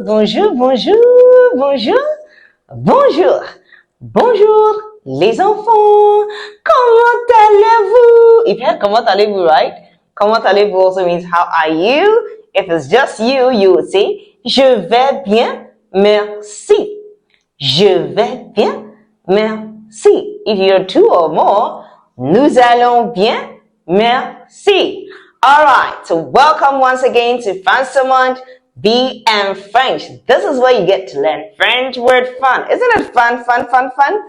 Bonjour, bonjour, bonjour, bonjour, bonjour, bonjour les enfants. Comment allez-vous? If you had comment allez-vous, right? Comment allez-vous also means how are you? If it's just you, you would say je vais bien, merci. Je vais bien, merci. If you're two or more, nous allons bien, merci. All right, so welcome once again to Françomonde, be Enfrenched. This is where you get to learn French word fun. Isn't it fun, fun, fun, fun?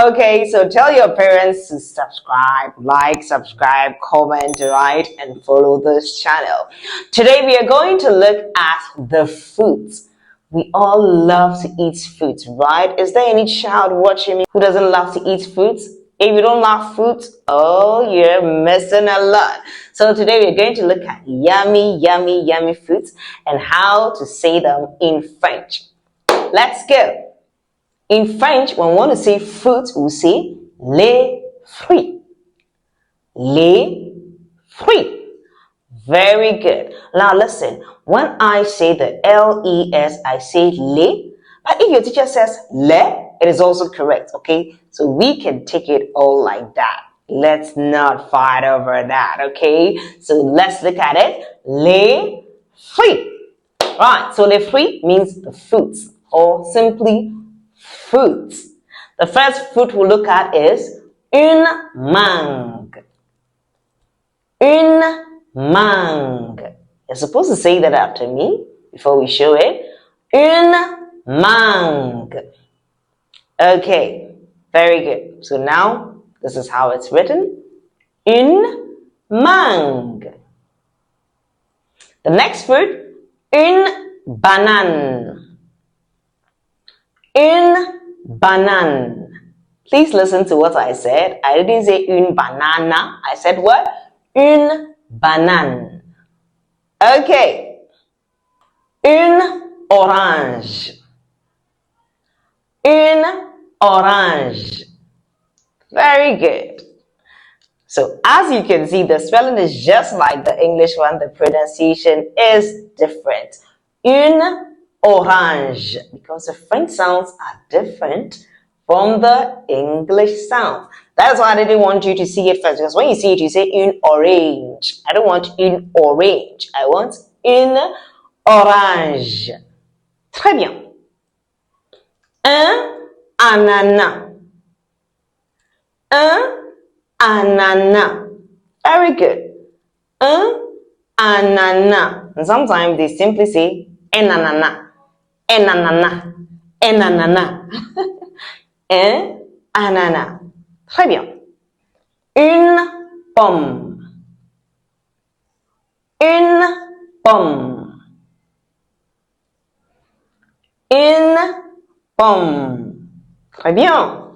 Okay, so tell your parents to subscribe, like, subscribe, comment, right, and follow this channel. Today we are going to look at the foods. We all love to eat fruits, right? Is there any child watching me who doesn't love to eat fruits? If you don't love fruits, oh, you're missing a lot. So today we're going to look at yummy, yummy, yummy fruits and how to say them in French. Let's go. In French, when we want to say fruits, we say les fruits. Les fruits. Very good. Now listen, when I say the L-E-S, I say les. But if your teacher says le, it is also correct, okay? So we can take it all like that. Let's not fight over that, okay? So let's look at it. Les fruits. Right, so les fruits means the fruits or simply fruits. The first fruit we'll look at is une mangue. Une mangue. You're supposed to say that after me before we show it. Une mangue. Okay, very good. So now, this is how it's written. Une mangue. The next fruit, une banane. Une banane. Please listen to what I said. I didn't say une banana. I said what? Une banane. Okay. Une orange. Une orange. Very good. So as you can see, the spelling is just like the English one. The pronunciation is different. Une orange. Because the French sounds are different from the English sounds. That's why I didn't want you to see it first. Because when you see it, you say une orange. I don't want une orange. I want une orange. Très bien. Un ananas. Un ananas. Very good. Un ananas. And sometimes they simply say un ananas. Un ananas. Un ananas. Un ananas. Très bien. Une pomme. Une pomme. Une pomme. Très bien.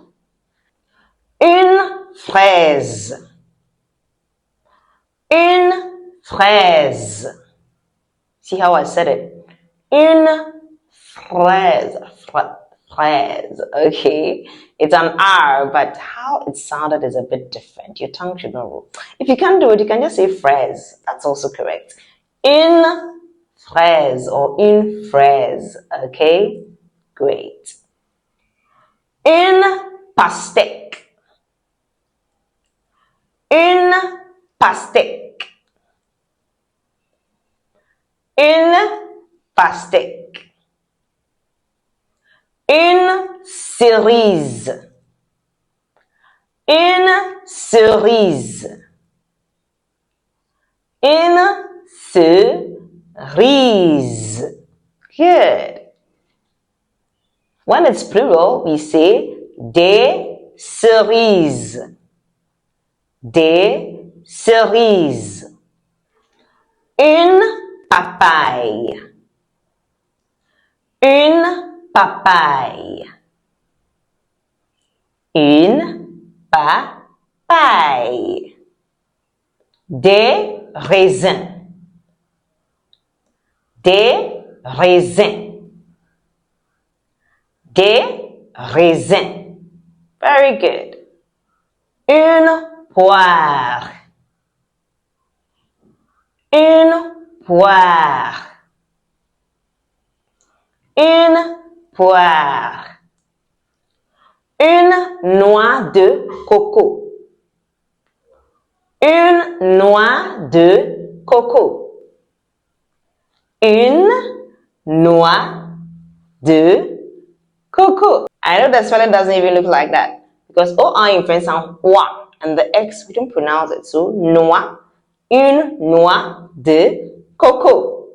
Une fraise. Une fraise. See how I said it? Une fraise. Fraise. Okay. It's an R, but how it sounded is a bit different. Your tongue should not roll. If you can't do it, you can just say fraise. That's also correct. Une fraise or une fraise. Okay. Great. Une pastèque. Une pastèque. Une pastèque. Une cerise. Une cerise. Une cerise. Good. When it's plural, we say des cerises. Des cerises. Une papaye. Une papaye. Une papaye. Des raisins. Des raisins. Des raisins. Very good. Une poire. Une poire. Une poire. Une noix de coco. Une noix de coco. Une noix de coco. I know the spelling doesn't even look like that because OR in French sound wa and the X we don't pronounce it. So noix, une noix de coco.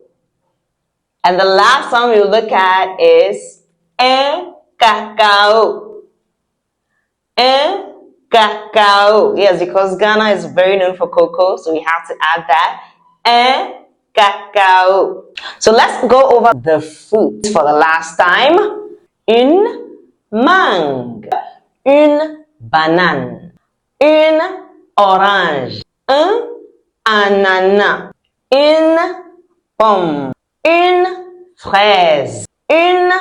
And the last one we'll look at is un cacao. Un cacao. Yes, because Ghana is very known for cocoa, so we have to add that. Un cacao. So let's go over the fruit for the last time. Une mangue, une banane, une orange, un ananas, une pomme, une fraise, une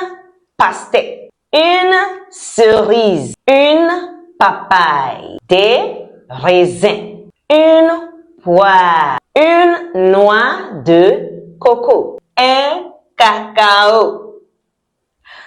pastèque, une cerise, une papaye, des raisins, une poire, une noix de coco, un cacao.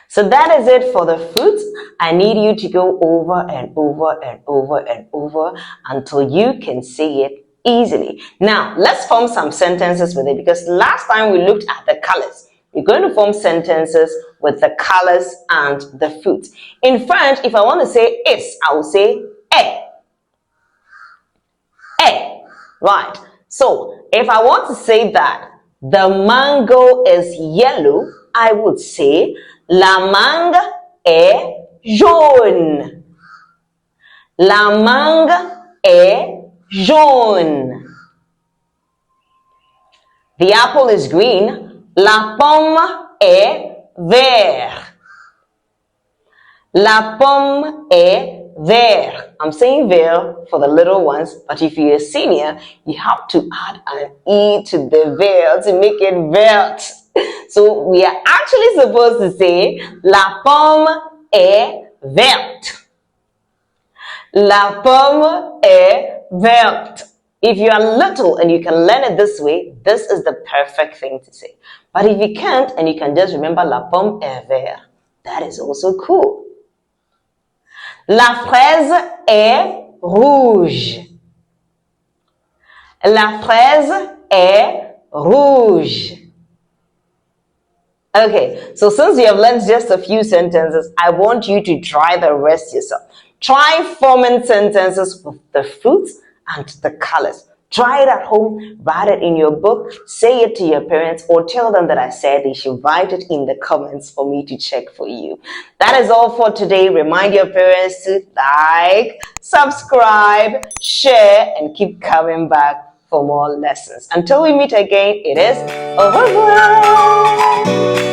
So that is it for the fruits. I need you to go over and over and over and over until you can say it easily. Now, let's form some sentences with it because last time we looked at the colors. We're going to form sentences with the colors and the fruits. In French, if I want to say is, I will say est. Est. Right. So, if I want to say that the mango is yellow, I would say la mangue est jaune. La mangue est jaune. The apple is green. La pomme est verte. La pomme est verte. I'm saying vert for the little ones, but if you're a senior, you have to add an E to the vert to make it vert. So we are actually supposed to say la pomme est verte. La pomme est verte. If you are little and you can learn it this way, this is the perfect thing to say. But if you can't and you can just remember la pomme est verte, that is also cool. La fraise est rouge. La fraise est rouge. Okay, so since you have learned just a few sentences, I want you to try the rest yourself. Try forming sentences with the fruits and the colors. Try it at home, write it in your book, say it to your parents, or tell them that I said they should write it in the comments for me to check for you. That is all for today. Remind your parents to like, subscribe, share, and keep coming back for more lessons. Until we meet again, it is au revoir.